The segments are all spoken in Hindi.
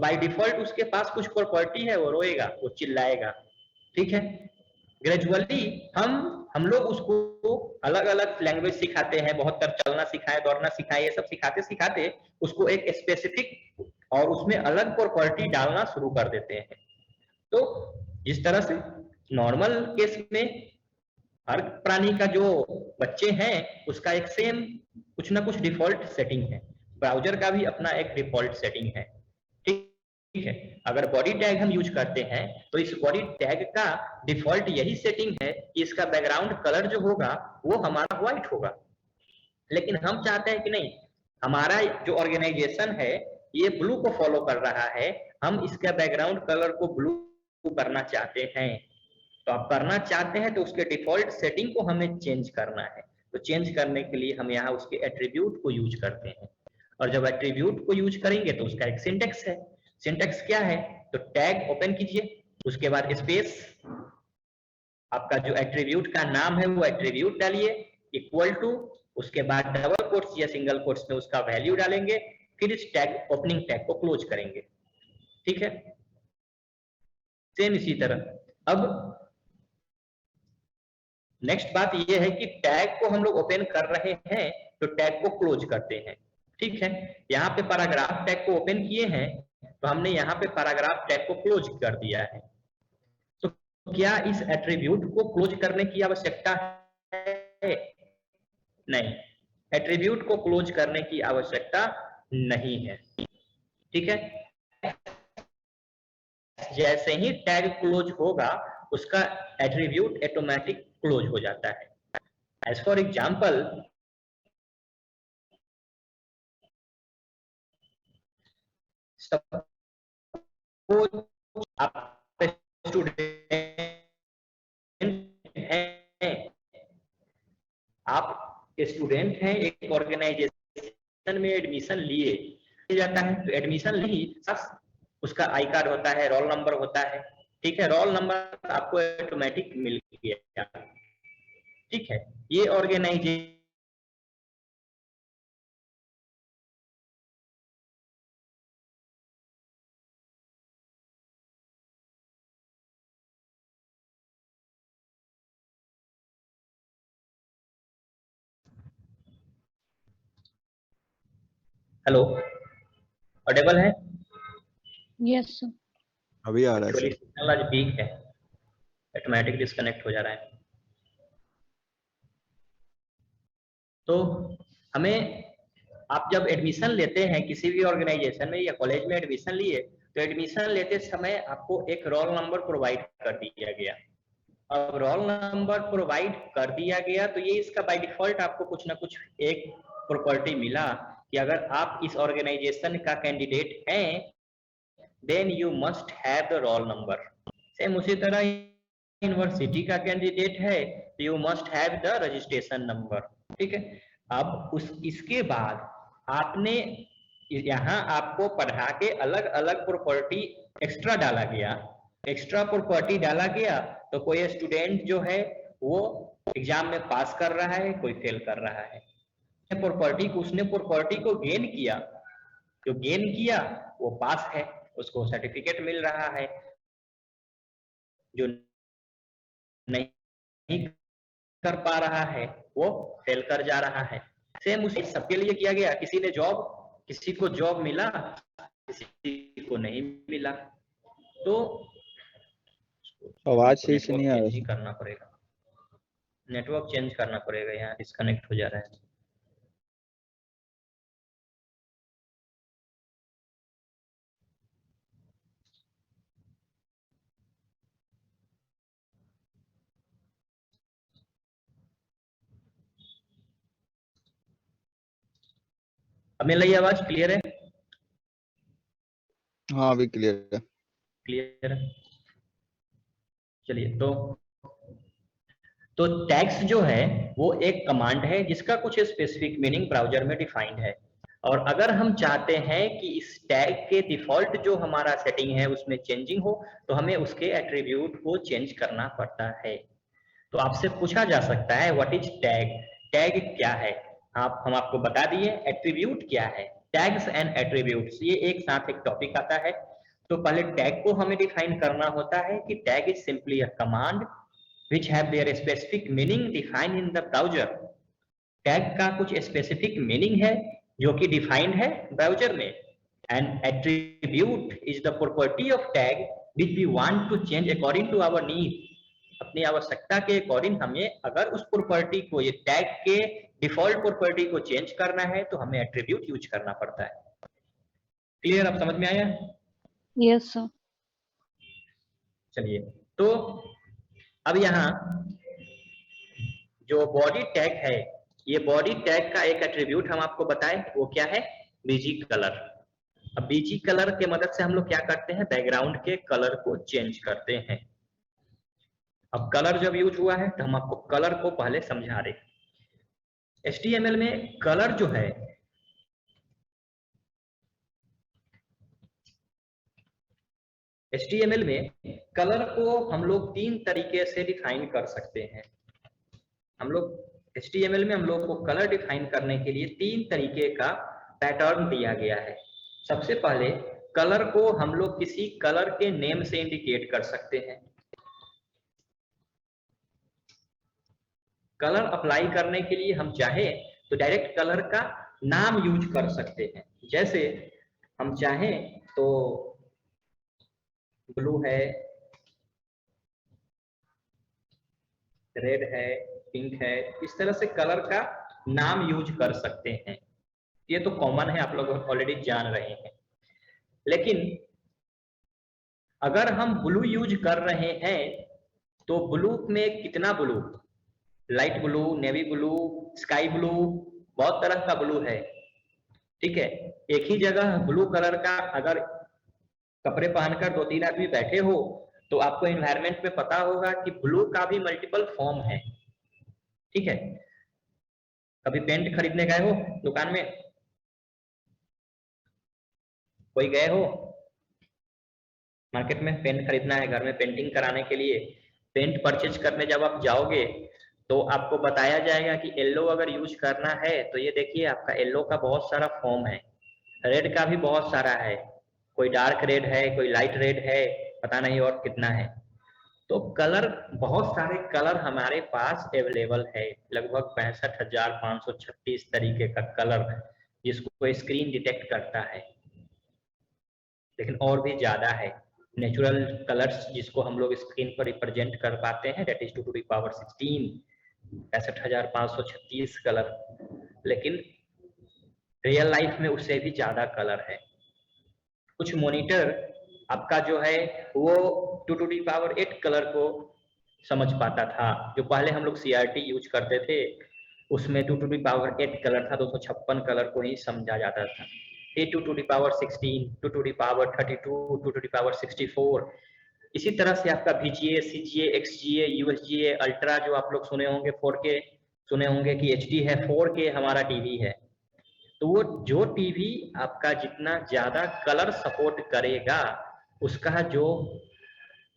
बाय डिफॉल्ट उसके पास कुछ प्रॉपर्टी है, वो रोएगा, वो चिल्लाएगा, ठीक है। ग्रेजुअली हम लोग उसको अलग अलग लैंग्वेज सिखाते हैं, बहुत तरह चलना सिखाए, दौड़ना सिखाए, ये सब सिखाते सिखाते उसको एक स्पेसिफिक और उसमें अलग प्रॉपर्टी डालना शुरू कर देते हैं। तो जिस तरह से नॉर्मल केस में हर प्राणी का जो बच्चे हैं उसका एक सेम कुछ ना कुछ डिफॉल्ट सेटिंग है, ब्राउजर का भी अपना एक डिफॉल्ट सेटिंग है, ठीक है। अगर बॉडी टैग हम यूज करते हैं तो इस बॉडी टैग का डिफॉल्ट यही सेटिंग है कि इसका बैकग्राउंड कलर जो होगा वो हमारा व्हाइट होगा। लेकिन हम चाहते हैं कि नहीं, हमारा जो ऑर्गेनाइजेशन है ये ब्लू को फॉलो कर रहा है, हम इसका बैकग्राउंड कलर को ब्लू करना चाहते हैं। तो आप करना चाहते हैं तो उसके डिफॉल्ट सेटिंग को हमें चेंज करना है। तो चेंज करने के लिए हम यहाँ उसके एट्रीब्यूट को यूज करते हैं, और जब एट्रीब्यूट को यूज करेंगे तो उसका एक सिंटेक्स है। सिंटेक्स क्या है? तो टैग ओपन कीजिए, उसके बाद स्पेस, आपका जो एट्रीब्यूट का नाम है वो एट्रीब्यूट डालिए, इक्वल टू, उसके बाद डबल कोट्स या सिंगल कोट्स में उसका वैल्यू डालेंगे, फिर इस टैग ओपनिंग टैग को क्लोज करेंगे, ठीक है। सेम इसी तरह अब नेक्स्ट बात ये है कि टैग को हम लोग ओपन कर रहे हैं तो टैग को क्लोज करते हैं, ठीक है। यहाँ पे पैराग्राफ टैग को ओपन किए हैं तो हमने यहाँ पे पैराग्राफ टैग को क्लोज कर दिया है। तो क्या इस एट्रीब्यूट को क्लोज करने की आवश्यकता है? नहीं, एट्रीब्यूट को क्लोज करने की आवश्यकता नहीं है, ठीक है। जैसे ही टैग क्लोज होगा उसका एट्रीब्यूट ऑटोमेटिक क्लोज हो जाता है। एज फॉर एग्जाम्पल, आप स्टूडेंट हैं, एक ऑर्गेनाइजेशन में एडमिशन लिए जाता है, तो एडमिशन नहीं, उसका आई कार्ड होता है, रोल नंबर होता है, ठीक है। रोल नंबर आपको ऑटोमेटिक मिल गया, ठीक है। ये ऑर्गेनाइजेशन हेलो, ऑडिबल है? यस सर, अभी आ रहा है एक्चुअली सर। सिग्नल आज वीक है, ऑटोमेटिक डिस्कनेक्ट हो जा रहा है। तो हमें, आप जब एडमिशन लेते हैं किसी भी ऑर्गेनाइजेशन में या कॉलेज में एडमिशन लिए, तो एडमिशन लेते समय आपको एक रोल नंबर प्रोवाइड कर दिया गया। अब रोल नंबर प्रोवाइड कर दिया गया तो ये इसका बाय डिफॉल्ट आपको कुछ ना कुछ एक प्रॉपर्टी मिला कि अगर आप इस ऑर्गेनाइजेशन का कैंडिडेट हैं then you must have the roll number. Same उसी तरह यूनिवर्सिटी का कैंडिडेट है तो you must have the registration number, ठीक है। अब इसके बाद आपने यहाँ आपको पढ़ा के अलग अलग प्रॉपर्टी एक्स्ट्रा डाला गया, एक्स्ट्रा प्रॉपर्टी डाला गया, तो कोई स्टूडेंट जो है वो एग्जाम में पास कर रहा है, कोई फेल कर रहा है। प्रॉपर्टी को, उसने प्रॉपर्टी को गेन किया, जो गेन किया वो पास है, उसको सर्टिफिकेट मिल रहा है, जो नहीं कर पा रहा है वो फेल कर जा रहा है। सेम उसी सबके लिए किया गया, किसी ने जॉब, किसी को जॉब मिला, किसी को नहीं मिला, तो आवाज सही से नहीं आ रही, करना पड़ेगा, नेटवर्क चेंज करना पड़ेगा, यहाँ डिस्कनेक्ट हो जा रहा है। अब मेरी आवाज क्लियर है? हाँ अभी क्लियर है। क्लियर है, चलिए। तो टैग्स जो है वो एक कमांड है जिसका कुछ स्पेसिफिक मीनिंग ब्राउजर में डिफाइंड है, और अगर हम चाहते हैं कि इस टैग के डिफॉल्ट जो हमारा सेटिंग है उसमें चेंजिंग हो तो हमें उसके एट्रीब्यूट को चेंज करना पड़ता है। तो आपसे पूछा जा सकता है व्हाट इज टैग, टैग क्या है? हम आपको बता दिए। एट्रीब्यूट क्या है? टैग्स एंड एट्रीब्यूट्स ये एक साथ एक टॉपिक आता है। तो पहले टैग को हमें डिफाइन करना होता है कि tag is simply a command which have their specific meaning defined in the browser. Tag का कुछ स्पेसिफिक मीनिंग है जो कि डिफाइंड है ब्राउजर में. And attribute is the property of tag which we want to change according to our need. अपनी आवश्यकता के अकॉर्डिंग हमें अगर उस प्रॉपर्टी को, ये टैग के डिफॉल्ट प्रॉपर्टी को चेंज करना है तो हमें एट्रीब्यूट यूज करना पड़ता है. क्लियर? अब समझ में आया? Yes sir. चलिए, तो अब यहाँ जो बॉडी टैग है, ये बॉडी टैग का एक एट्रीब्यूट हम आपको बताएं, वो क्या है? BG colour. अब बीजी कलर के मदद से हम लोग क्या करते हैं? बैकग्राउंड के कलर को चेंज करते हैं. अब कलर जब यूज हुआ है तो हम आपको कलर को पहले समझा रहे हैं. HTML में कलर जो है, HTML में कलर को हम लोग 3 तरीके से डिफाइन कर सकते हैं. हम लोग HTML में हम लोग को कलर डिफाइन करने के लिए 3 तरीके का पैटर्न दिया गया है. सबसे पहले कलर को हम लोग किसी कलर के नेम से इंडिकेट कर सकते हैं. कलर अप्लाई करने के लिए हम चाहे तो डायरेक्ट कलर का नाम यूज कर सकते हैं. जैसे हम चाहें तो ब्लू है, रेड है, पिंक है, इस तरह से कलर का नाम यूज कर सकते हैं. ये तो कॉमन है, आप लोग ऑलरेडी जान रहे हैं. लेकिन अगर हम ब्लू यूज कर रहे हैं तो ब्लू में कितना blue? Light blue, navy blue, sky blue, बहुत तरह का ब्लू है. ठीक है, एक ही जगह ब्लू कलर का अगर कपड़े पहनकर 2-3 आदमी बैठे हो तो आपको एनवायरनमेंट में पता होगा कि ब्लू का भी मल्टीपल फॉर्म है. ठीक है, कभी पेंट खरीदने गए हो दुकान में? कोई गए हो मार्केट में पेंट खरीदना है, घर में पेंटिंग कराने के लिए? पेंट परचेज करने जब आप जाओगे तो आपको बताया जाएगा कि येलो अगर यूज करना है तो ये देखिए आपका येलो का बहुत सारा फॉर्म है, रेड का भी बहुत सारा है, कोई डार्क रेड है, कोई लाइट रेड है, पता नहीं और कितना है. तो कलर, बहुत सारे कलर हमारे पास अवेलेबल है, लगभग 65,536 तरीके का कलर जिसको स्क्रीन डिटेक्ट करता है. लेकिन और भी ज्यादा है नेचुरल कलर्स जिसको हम लोग स्क्रीन पर रिप्रेजेंट कर पाते हैं, that is 2 to the power 16, 65,536 colour. लेकिन रियल लाइफ में उससे भी ज्यादा कलर है. कुछ मॉनिटर आपका जो है वो 2 to the power 8 कलर को समझ पाता था. जो पहले हम लोग CRT यूज करते थे उसमें 2 to the power 8 कलर था, 256 कलर को ही समझा जाता था. 2 to the power 16, 2 to the power 32, 2 to the power 64. इसी तरह से आपका VGA, CGA, XGA, USGA, ultra जो आप लोग सुने होंगे, 4K सुने होंगे कि HD है, 4K हमारा टीवी है. तो वो जो टीवी आपका जितना ज्यादा कलर सपोर्ट करेगा उसका जो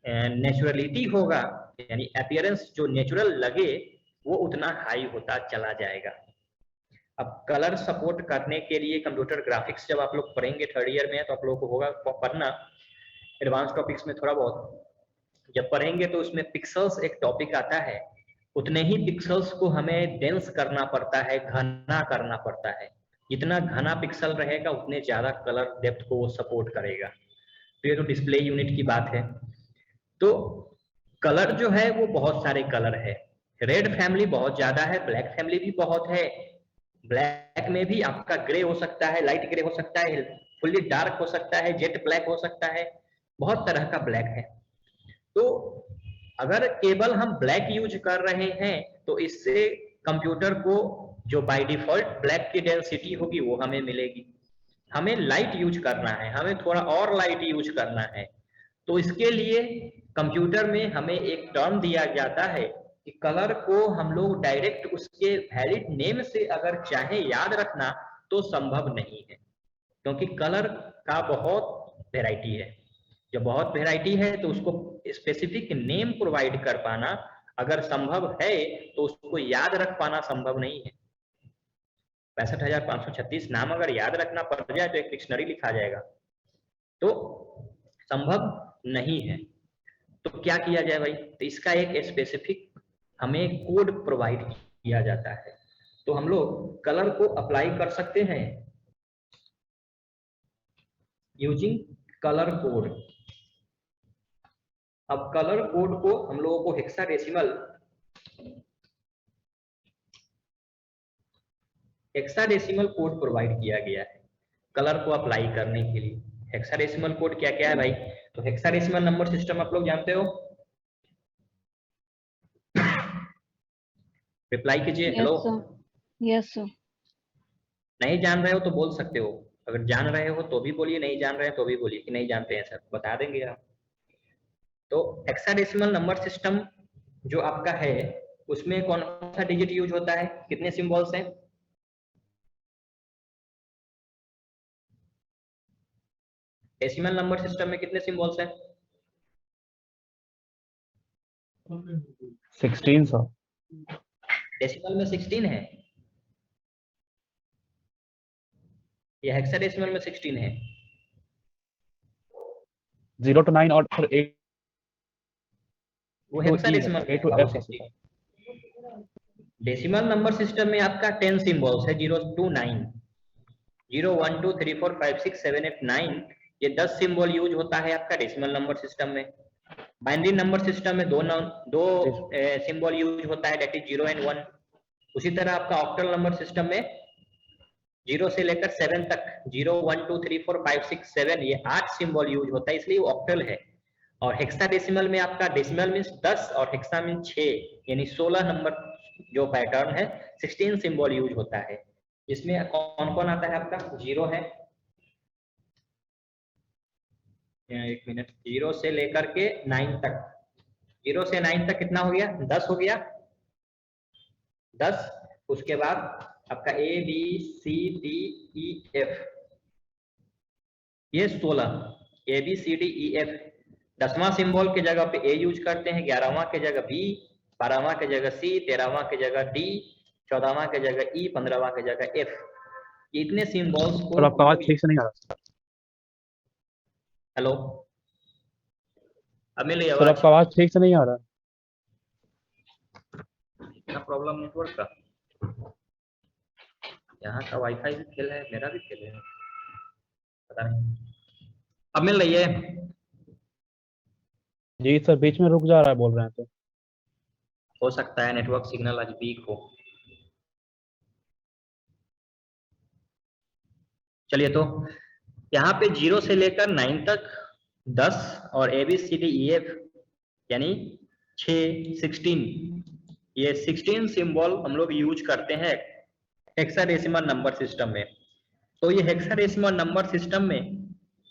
नेचुरलिटी होगा, यानी अपीयरेंस जो नेचुरल लगे, वो उतना हाई होता चला जाएगा. अब कलर सपोर्ट करने के लिए कंप्यूटर ग्राफिक्स जब आप लोग पढ़ेंगे 3rd ईयर में तो आप लोगों को होगा पढ़ना, एडवांस टॉपिक्स में थोड़ा बहुत जब पढ़ेंगे तो उसमें पिक्सल्स एक टॉपिक आता है. उतने ही पिक्सल्स को हमें डेंस करना पड़ता है, घना करना पड़ता है. जितना घना पिक्सल रहेगा उतने ज्यादा कलर डेप्थ को वो सपोर्ट करेगा. तो ये तो डिस्प्ले यूनिट की बात है. तो कलर जो है वो बहुत सारे कलर है. रेड फैमिली बहुत ज्यादा है, ब्लैक फैमिली भी बहुत है. ब्लैक में भी आपका ग्रे हो सकता है, लाइट ग्रे हो सकता है, फुल्ली डार्क हो सकता है, जेट ब्लैक हो सकता है, बहुत तरह का ब्लैक है. तो अगर केवल हम ब्लैक यूज कर रहे हैं तो इससे कंप्यूटर को जो बाय डिफॉल्ट ब्लैक की डेंसिटी होगी वो हमें मिलेगी. हमें लाइट यूज करना है, हमें थोड़ा और लाइट यूज करना है, तो इसके लिए कंप्यूटर में हमें एक टर्म दिया जाता है कि कलर को हम लोग डायरेक्ट उसके वैलिड नेम से अगर चाहे याद रखना तो संभव नहीं है, क्योंकि कलर का बहुत वैरायटी है. जब बहुत वैरायटी है तो उसको स्पेसिफिक नेम प्रोवाइड कर पाना अगर संभव है तो उसको याद रख पाना संभव नहीं है. 65,536 नाम अगर याद रखना पड़ जाए तो एक डिक्शनरी लिखा जाएगा. तो संभव नहीं है। तो क्या किया जाए भाई, तो इसका एक स्पेसिफिक हमें कोड प्रोवाइड किया जाता है। तो हम लोग कलर को अप्लाई कर सकते हैं यूजिंग कलर कोड। अब कलर कोड को हम लोगों को हेक्साडेसिमल कोड प्रोवाइड किया गया है कलर को अप्लाई करने के लिए। हेक्साडेसिमल कोड क्या क्या है भाई, तो हेक्साडेसिमल नंबर सिस्टम आप लोग जानते हो, रिप्लाई कीजिए हेलो। Yes sir. नहीं जान रहे हो तो बोल सकते हो, अगर जान रहे हो तो भी बोलिए, नहीं जान रहे हैं तो भी बोलिए कि नहीं जानते हैं सर, बता देंगे आप। तो हेक्साडेसिमल नंबर सिस्टम जो आपका है उसमें कौन सा डिजिट यूज होता है, कितने सिंबल्स हैं? डेसिमल नंबर सिस्टम में कितने सिंबल्स हैं? 16 सर। डेसिमल में 16 है या हेक्साडेसिमल में 16 है? 0 to 9 और फिर 8 वो to E हेक्साडेसिमल है, A to F है। डेसिमल नंबर सिस्टम में आपका 10 सिंबल्स है, 0 to 9, 0 1 2 3 4 5 6 7 8 9, ये 10 सिंबल यूज होता है आपका डेसिमल नंबर सिस्टम में। बाइनरी नंबर सिस्टम में दो सिंबल यूज होता है, दैट इज 0 and 1। उसी तरह आपका ऑक्टल नंबर सिस्टम में 0 से लेकर 7 तक 0 1 2 3 4 5 6 7 ये 8 सिंबल यूज होता है, इसलिए वो ऑक्टल है। और हेक्साडेसिमल में आपका डेसिमल मींस 10 और हेक्सा मींस 6, यानी 16 नंबर जो पैटर्न है 16 सिंबल यूज होता है। इसमें कौन कौन आता है आपका, 0 है, एक मिनट, 0 से लेकर के 9 तक, 0 से 9 तक कितना हो गया, 10 हो गया, 10। उसके बाद आपका A B C D E F ये 16, A B C D E F 10वां सिंबल के जगह पे A यूज करते हैं, 11वां के जगह B, 12वां के जगह C, 13वां के जगह D, 14वां के जगह E, 15वां के जगह F। ये इतने सिंबल्स को, और आपका आवाज ठीक से नहीं आ रहा। हेलो, अब मिल रही सर आवाज? आपका आवाज ठीक से नहीं आ रहा। क्या प्रॉब्लम नेटवर्क का, यहाँ का वाईफाई भी फेल है, मेरा भी फेल है, पता नहीं। अब मिल रही है? जी सर, बीच में रुक जा रहा है बोल रहे हैं तो। हो सकता है नेटवर्क सिग्नल आज वीक हो। चलिए, तो यहाँ पे 0 से लेकर 9 तक 10 और ABCDEF यानी 6 16, ये 16 सिंबल हम लोग यूज करते हैं हेक्साडेसिमल नंबर सिस्टम में। तो ये हेक्साडेसिमल नंबर सिस्टम में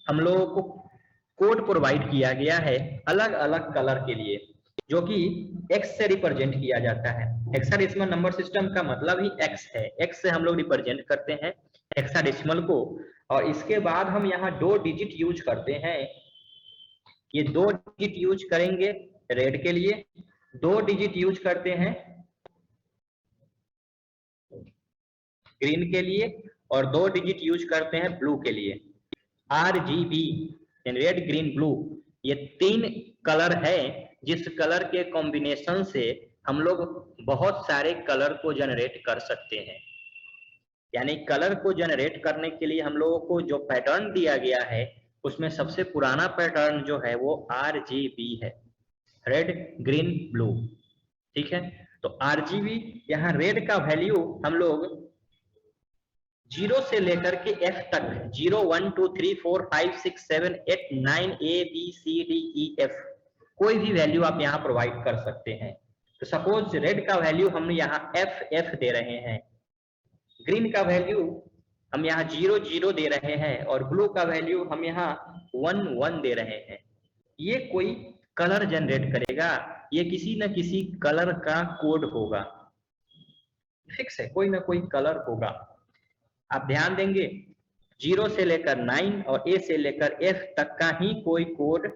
हम लोगों को कोड प्रोवाइड किया गया है अलग अलग कलर के लिए, जो कि X से रिप्रेजेंट किया जाता है। हेक्साडेसिमल नंबर सिस्टम का मतलब ही X है, X से हम लोग रिप्रेजेंट करते हैं हेक्साडेसिमल को। और इसके बाद हम यहाँ 2 डिजिट यूज करते हैं, ये 2 डिजिट यूज करेंगे रेड के लिए, 2 डिजिट यूज करते हैं ग्रीन के लिए, और 2 डिजिट यूज करते हैं ब्लू के लिए। RGB रेड ग्रीन ब्लू, ये 3 कलर है जिस कलर के कॉम्बिनेशन से हम लोग बहुत सारे कलर को जनरेट कर सकते हैं। यानी कलर को जनरेट करने के लिए हम लोगों को जो पैटर्न दिया गया है उसमें सबसे पुराना पैटर्न जो है वो RGB है, रेड ग्रीन ब्लू, ठीक है। तो RGB, यहाँ रेड का वैल्यू हम लोग 0 से लेकर के F तक 0 1 2 3 4 5 6 7 8 9 A B C D E F कोई भी वैल्यू आप यहाँ प्रोवाइड कर सकते हैं। तो सपोज रेड का वैल्यू हम यहाँ F दे रहे हैं, ग्रीन का वैल्यू हम यहाँ 0 0 दे रहे हैं, और ब्लू का वैल्यू हम यहाँ 1 1 दे रहे हैं। ये कोई कलर जनरेट करेगा, ये किसी न किसी कलर का कोड होगा, फिक्स है, कोई ना कोई कलर होगा। आप ध्यान देंगे 0 से लेकर 9 और A से लेकर F तक का ही कोई कोड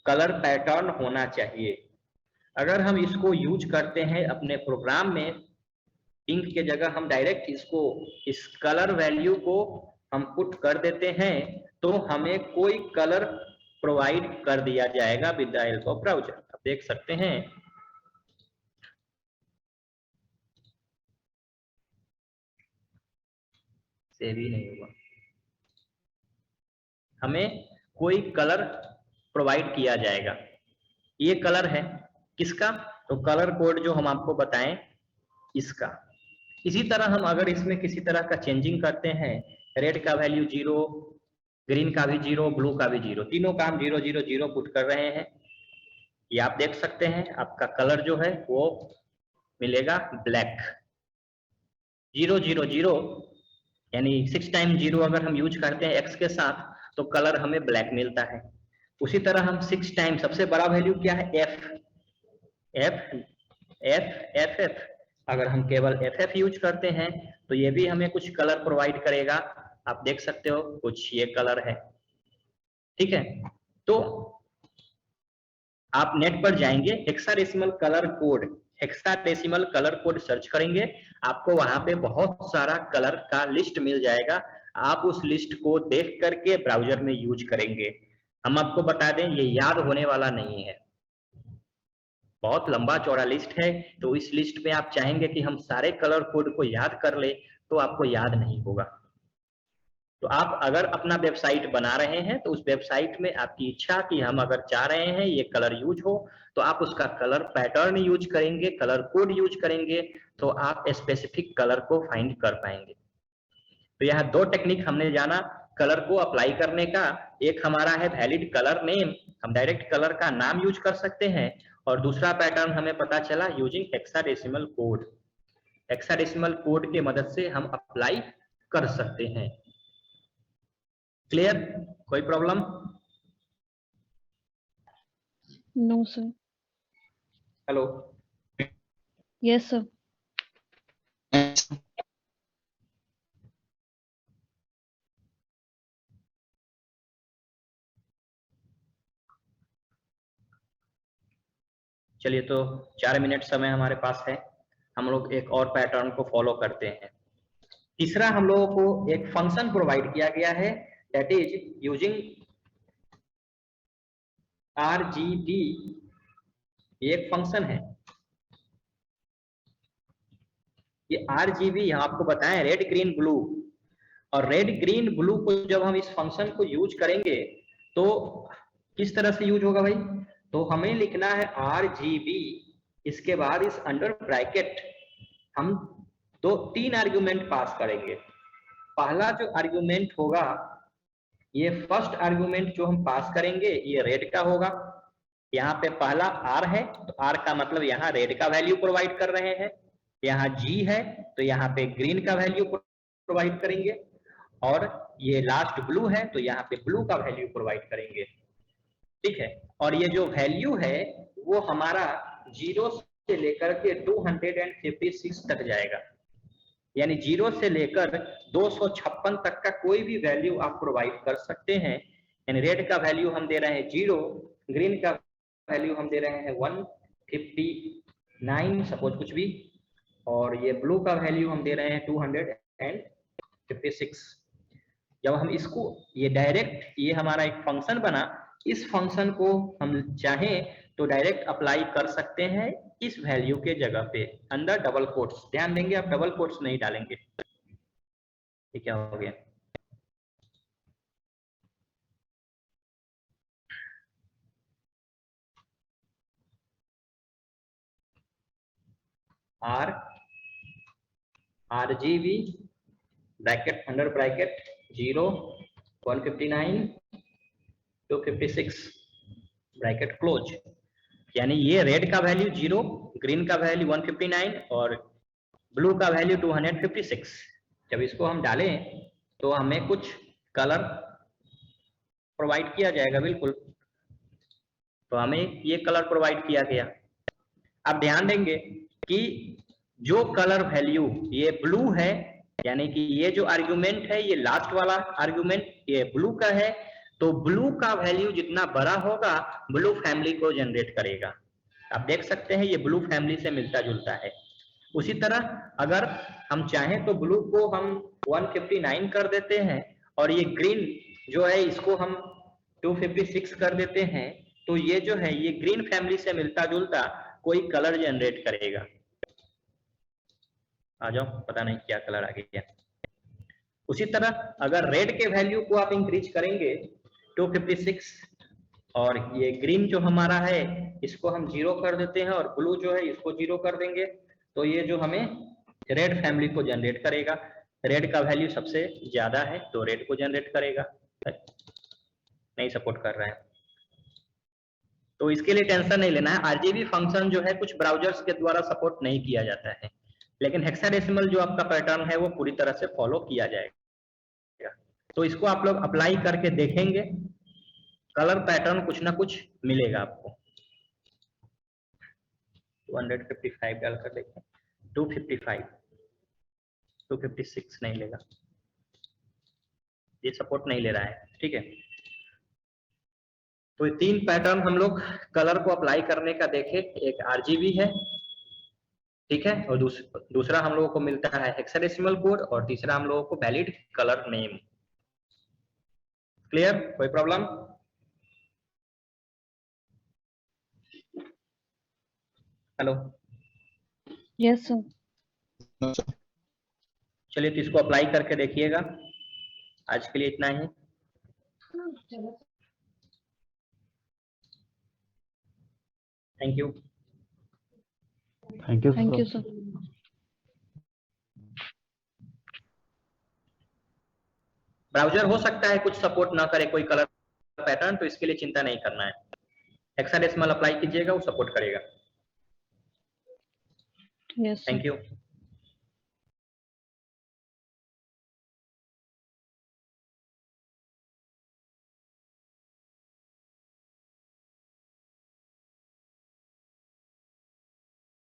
कलर पैटर्न होना चाहिए। अगर हम इसको यूज करते हैं अपने प्रोग्राम में, इंक के जगह हम डायरेक्ट इसको इस कलर वैल्यू को हम पुट कर देते हैं, तो हमें कोई कलर प्रोवाइड कर दिया जाएगा with the help of browser. आप देख सकते हैं से भी नहीं हुआ, हमें कोई कलर प्रोवाइड किया जाएगा। ये कलर है किसका, तो कलर कोड जो हम आपको बताएं इसका। इसी तरह हम अगर इसमें किसी तरह का चेंजिंग करते हैं, रेड का वैल्यू 0, ग्रीन का भी 0, ब्लू का भी 0, तीनों का हम 0 0 0 पुट कर रहे हैं, ये आप देख सकते हैं आपका कलर जो है वो मिलेगा ब्लैक। 0 0 0 यानी 6 टाइम 0 अगर हम यूज करते हैं x के साथ तो कलर हमें ब्लैक मिलता है। उसी तरह हम 6 टाइम, सबसे बड़ा वैल्यू क्या है f, f अगर हम केवल ff यूज करते हैं तो ये भी हमें कुछ कलर प्रोवाइड करेगा। आप देख सकते हो कुछ ये कलर है, ठीक है। तो आप नेट पर जाएंगे, हेक्साडेसिमल कलर कोड सर्च करेंगे, आपको वहां पे बहुत सारा कलर का लिस्ट मिल जाएगा। आप उस लिस्ट को देख करके ब्राउजर में यूज करेंगे। हम आपको बता दें ये याद होने वाला नहीं है, बहुत लंबा चौड़ा लिस्ट है, तो इस लिस्ट में आप चाहेंगे कि हम सारे कलर कोड को याद कर ले तो आपको याद नहीं होगा। तो आप अगर अपना वेबसाइट बना रहे हैं तो उस वेबसाइट में आपकी इच्छा कि हम अगर चाह रहे हैं ये कलर यूज हो तो आप उसका कलर पैटर्न यूज करेंगे, कलर कोड यूज करेंगे, तो आप स्पेसिफिक कलर को फाइंड कर पाएंगे। तो यहाँ 2 टेक्निक हमने जाना कलर को अप्लाई करने का। एक हमारा है वैलिड कलर नेम, हम डायरेक्ट कलर का नाम यूज कर सकते हैं, और दूसरा पैटर्न हमें पता चला using hexadecimal code. Hexadecimal code के मदद से हम अप्लाई कर सकते हैं। क्लियर, कोई problem? No, sir. Hello, Yes, sir. चलिए तो 4 मिनट समय हमारे पास है, हम लोग एक और पैटर्न को फॉलो करते हैं। तीसरा हम लोगों को एक फंक्शन प्रोवाइड किया गया है, दैट इज यूजिंग RGB। ये एक फंक्शन है, ये RGB यहाँ आपको बताएं रेड ग्रीन ब्लू, और रेड ग्रीन ब्लू को जब हम इस फंक्शन को यूज करेंगे तो किस तरह से यूज होगा भाई, तो हमें लिखना है RGB, इसके बाद इस अंडर ब्रैकेट हम 3 आर्गुमेंट पास करेंगे। पहला जो आर्गुमेंट होगा, ये फर्स्ट आर्गुमेंट जो हम पास करेंगे ये रेड का होगा। यहाँ पे पहला R है तो R का मतलब यहाँ रेड का वैल्यू प्रोवाइड कर रहे हैं, यहाँ G है तो यहाँ पे ग्रीन का वैल्यू प्रोवाइड करेंगे, और ये लास्ट ब्लू है तो यहाँ पे ब्लू का वैल्यू प्रोवाइड करेंगे, ठीक है। और ये जो वैल्यू है वो हमारा 0 से लेकर के 256 तक जाएगा, यानी 0 से लेकर 256 तक का कोई भी वैल्यू आप प्रोवाइड कर सकते हैं। यानी रेड का वैल्यू हम दे रहे हैं 0, ग्रीन का वैल्यू हम दे रहे हैं 159 सपोज कुछ भी, और ये ब्लू का वैल्यू हम दे रहे हैं 256। जब हम इसको ये डायरेक्ट, ये हमारा एक फंक्शन बना, इस फंक्शन को हम चाहें तो डायरेक्ट अप्लाई कर सकते हैं इस वैल्यू के जगह पे अंदर डबल कोट्स। ध्यान देंगे आप डबल कोट्स नहीं डालेंगे, ये क्या हो गया, RGB bracket under bracket 0 159 256 bracket close. यानी ये रेड का वैल्यू 0, ग्रीन का वैल्यू 159 और ब्लू का वैल्यू 256। जब इसको हम डालें तो हमें कुछ कलर प्रोवाइड किया जाएगा, बिल्कुल। तो हमें ये कलर प्रोवाइड किया गया। आप ध्यान देंगे कि जो कलर वैल्यू ये ब्लू है, यानी कि ये जो आर्गुमेंट है ये लास्ट वाला आर्गुमेंट ये ब्लू का है, तो ब्लू का वैल्यू जितना बड़ा होगा ब्लू फैमिली को जनरेट करेगा। आप देख सकते हैं ये ब्लू फैमिली से मिलता जुलता है। उसी तरह अगर हम चाहें तो ब्लू को हम 159 कर देते हैं, और ये ग्रीन जो है इसको हम 256 कर देते हैं तो ये जो है ये ग्रीन फैमिली से मिलता जुलता कोई कलर जनरेट करेगा। आ जाओ, पता नहीं क्या कलर आ गया। उसी तरह अगर रेड के वैल्यू को आप इंक्रीज करेंगे 256 और ये ग्रीन जो हमारा है इसको हम 0 कर देते हैं और ब्लू जो है इसको 0 कर देंगे तो ये जो हमें रेड फैमिली को जनरेट करेगा। रेड का वैल्यू सबसे ज्यादा है तो रेड को जनरेट करेगा। नहीं सपोर्ट कर रहा है तो इसके लिए टेंशन नहीं लेना है। आरजीबी फंक्शन जो है कुछ ब्राउजर्स के द्वारा सपोर्ट नहीं किया जाता है, लेकिन हेक्साडेसिमल जो आपका पैटर्न है वो पूरी तरह से फॉलो किया जाएगा। तो इसको आप लोग अप्लाई करके देखेंगे, कलर पैटर्न कुछ ना कुछ मिलेगा आपको। 255 डालकर देखें, 255, 256 नहीं लेगा, ये सपोर्ट नहीं ले रहा है, ठीक है। तो ये 3 पैटर्न हम लोग कलर को अप्लाई करने का देखे। एक आरजीबी है, ठीक है, और दूसरा हम लोगों को मिलता है हेक्साडेसिमल कोड और तीसरा हम लोगों को वैलिड कलर नेम। क्लियर? कोई प्रॉब्लम? Hello, yes sir. चलिए तो इसको अप्लाई करके देखिएगा। आज के लिए इतना ही। Thank you. Thank you thank you sir. Browser हो सकता है कुछ सपोर्ट ना करे कोई कलर पैटर्न, तो इसके लिए चिंता नहीं करना है। हेक्साडेसिमल अप्लाई कीजिएगा, वो सपोर्ट करेगा। Yes sir. Thank you.